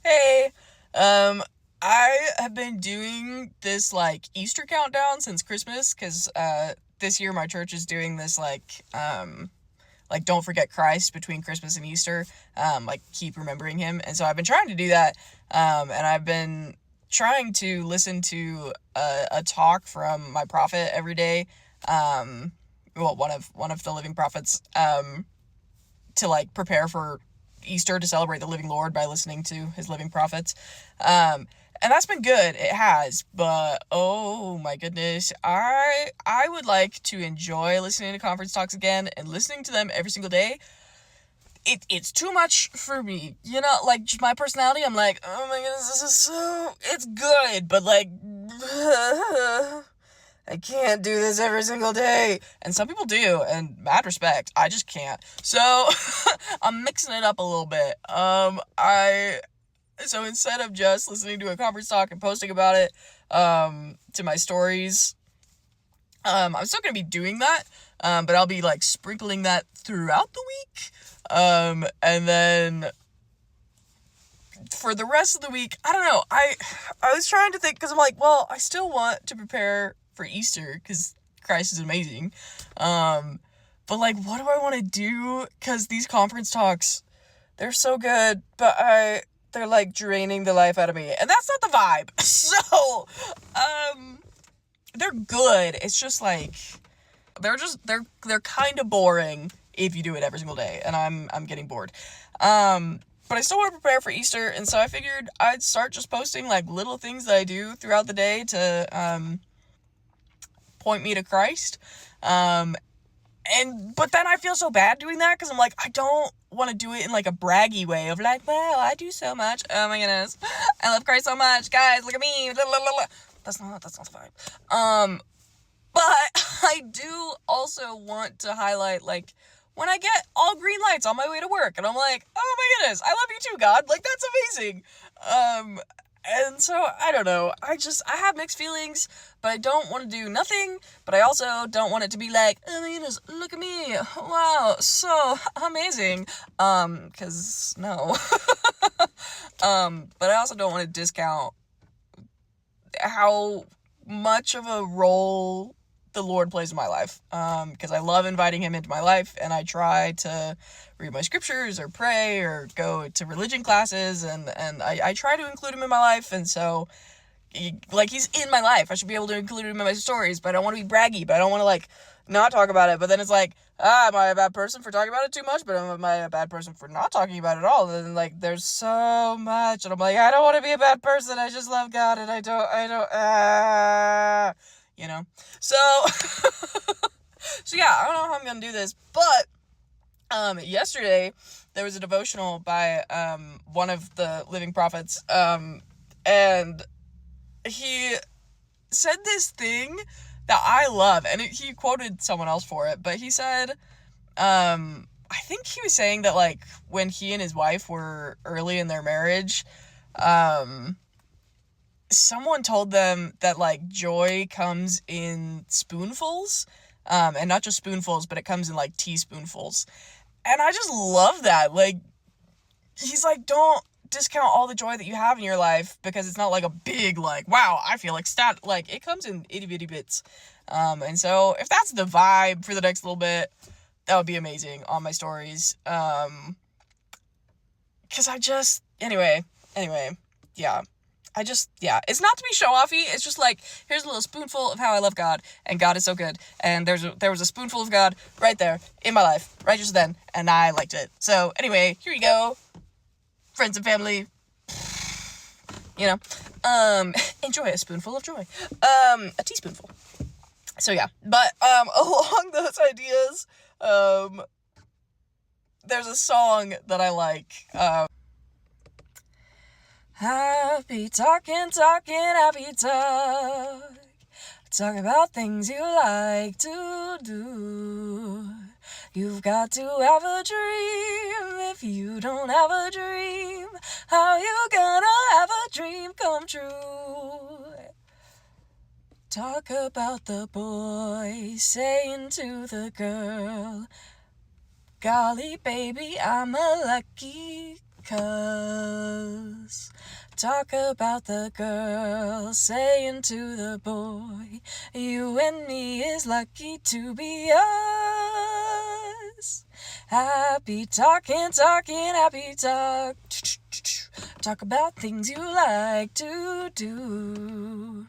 Hey, I have been doing this like Easter countdown since Christmas because this year my church is doing this like don't forget Christ between Christmas and Easter, like keep remembering him, and so I've been trying to do that, and I've been trying to listen to a talk from my prophet every day, well one of the living prophets, to like prepare for Easter to celebrate the living Lord by listening to his living prophets. And that's been good. It has, but oh my goodness, I would like to enjoy listening to conference talks again and listening to them every single day. It's too much for me, like just my personality. I'm like, oh my goodness, this is so, it's good, but like I can't do this every single day. And some people do, and mad respect. I just can't. So I'm mixing it up a little bit. So instead of just listening to a conference talk and posting about it to my stories, I'm still gonna be doing that. But I'll be like sprinkling that throughout the week. And then for the rest of the week, I don't know. I was trying to think because I'm like, well, I still want to prepare for Easter because Christ is amazing. But like, what do I want to do? Because these conference talks, they're so good, but they're like draining the life out of me, and that's not the vibe. So, they're good. It's just like they're kind of boring if you do it every single day, and I'm getting bored. But I still want to prepare for Easter, and so I figured I'd start just posting like little things that I do throughout the day to point me to Christ. But then I feel so bad doing that because I'm like, I don't want to do it in like a braggy way of like, wow, I do so much. Oh my goodness, I love Christ so much, guys. Look at me. That's not the vibe. But I do also want to highlight like when I get all green lights on my way to work, and I'm like, oh my goodness, I love you too, God. Like that's amazing. And so I don't know. I have mixed feelings, but I don't want to do nothing. But I also don't want it to be like, oh my goodness, look at me, wow, so amazing. Cause no. But I also don't want to discount how much of a role the Lord plays in my life, because I love inviting him into my life, and I try to read my scriptures or pray or go to religion classes, and I try to include him in my life, and so he's in my life. I should be able to include him in my stories, but I don't want to be braggy, but I don't want to like not talk about it, but then it's like, am I a bad person for talking about it too much, but am I a bad person for not talking about it at all? And like there's so much, and I'm like, I don't want to be a bad person, I just love God, and I don't you know. So so yeah, I don't know how I'm gonna do this, but yesterday there was a devotional by one of the living prophets, and he said this thing that I love, and he quoted someone else for it, but he said, I think he was saying that like when he and his wife were early in their marriage, someone told them that like joy comes in spoonfuls, and not just spoonfuls, but it comes in like teaspoonfuls. And I just love that. Like, he's like, don't discount all the joy that you have in your life because it's not like a big, like, wow, I feel like like, it comes in itty bitty bits. And so if that's the vibe for the next little bit, that would be amazing on my stories. Cause anyway, yeah. Yeah, it's not to be show-offy, it's just like, here's a little spoonful of how I love God, and God is so good, and there was a spoonful of God right there, in my life, right just then, and I liked it. So, anyway, here you go, friends and family, enjoy a spoonful of joy, a teaspoonful. So yeah, but, along those ideas, there's a song that I like, happy talking, happy talk. Talk about things you like to do. You've got to have a dream. If you don't have a dream, how you gonna have a dream come true? Talk about the boy saying to the girl, golly baby, I'm a lucky 'cause talk about the girl saying to the boy, you and me is lucky to be us. Happy talking, happy talk. Talk about things you like to do.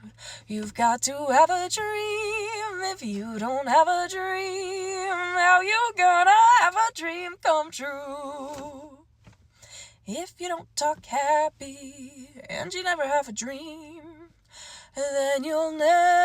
You've got to have a dream. If you don't have a dream, how you gonna have a dream come true? If you don't talk happy and you never have a dream, then you'll never